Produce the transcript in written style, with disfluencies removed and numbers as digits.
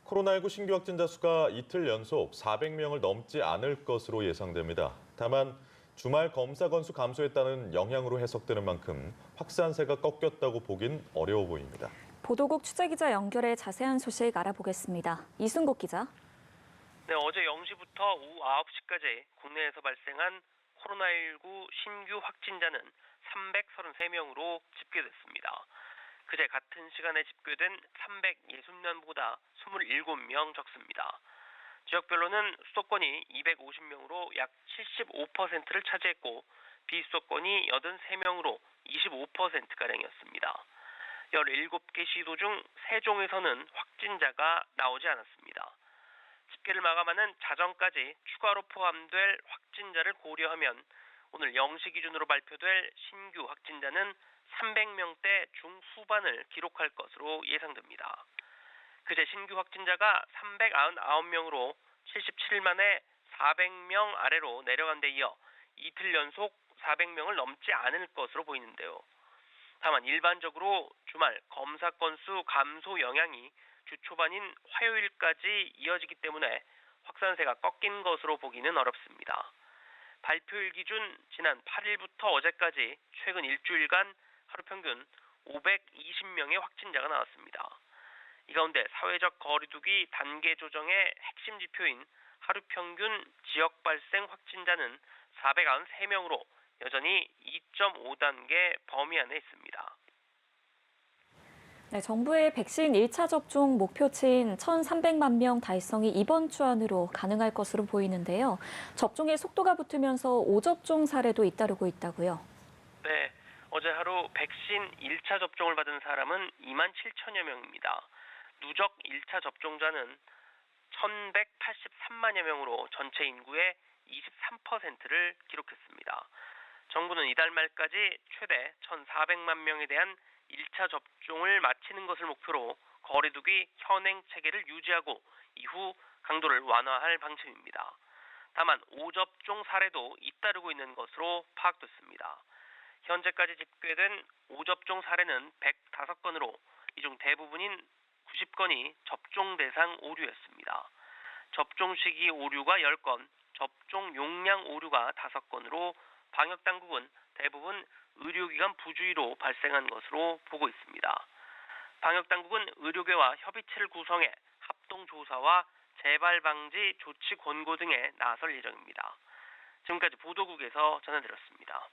코로나19 신규 확진자 수가 이틀 연속 400명을 넘지 않을 것으로 예상됩니다. 다만 주말 검사 건수 감소에 따른 영향으로 해석되는 만큼 확산세가 꺾였다고 보긴 어려워 보입니다. 보도국 취재기자 연결해 자세한 소식 알아보겠습니다. 이순국 기자. 네, 어제 0시부터 오후 9시까지 국내에서 발생한 코로나19 신규 확진자는 333명으로 집계됐습니다. 그제 같은 시간에 집계된 360명보다 27명 적습니다. 지역별로는 수도권이 250명으로 약 75%를 차지했고 비수도권이 83명으로 25%가량이었습니다. 17개 시도 중 세종에서는 확진자가 나오지 않았습니다. 집계를 마감하는 자정까지 추가로 포함될 확진자를 고려하면 오늘 0시 기준으로 발표될 신규 확진자는 300명대 중후반을 기록할 것으로 예상됩니다. 그제 신규 확진자가 399명으로 77일 만에 400명 아래로 내려간 데 이어 이틀 연속 400명을 넘지 않을 것으로 보이는데요. 다만 일반적으로 주말 검사 건수 감소 영향이 주 초반인 화요일까지 이어지기 때문에 확산세가 꺾인 것으로 보기는 어렵습니다. 발표일 기준 지난 8일부터 어제까지 최근 일주일간 하루 평균 520명의 확진자가 나왔습니다. 이 가운데 사회적 거리두기 단계 조정의 핵심 지표인 하루 평균 지역 발생 확진자는 493명으로 여전히 2.5단계 범위 안에 있습니다. 네, 정부의 백신 1차 접종 목표치인 1,300만 명 달성이 이번 주 안으로 가능할 것으로 보이는데요. 접종의 속도가 붙으면서 오접종 사례도 잇따르고 있다고요. 네, 어제 하루 백신 1차 접종을 받은 사람은 2만 7천여 명입니다. 누적 1차 접종자는 1,183만여 명으로 전체 인구의 23%를 기록했습니다. 정부는 이달 말까지 최대 1,400만 명에 대한 1차 접종을 마치는 것을 목표로 거리두기 현행 체계를 유지하고 이후 강도를 완화할 방침입니다. 다만 오접종 사례도 잇따르고 있는 것으로 파악됐습니다. 현재까지 집계된 오접종 사례는 105건으로 이 중 대부분인 90건이 접종 대상 오류였습니다. 접종 시기 오류가 10건, 접종 용량 오류가 5건으로 방역당국은 대부분 의료기관 부주의로 발생한 것으로 보고 있습니다. 방역당국은 의료계와 협의체를 구성해 합동조사와 재발방지 조치 권고 등에 나설 예정입니다. 지금까지 보도국에서 전해드렸습니다.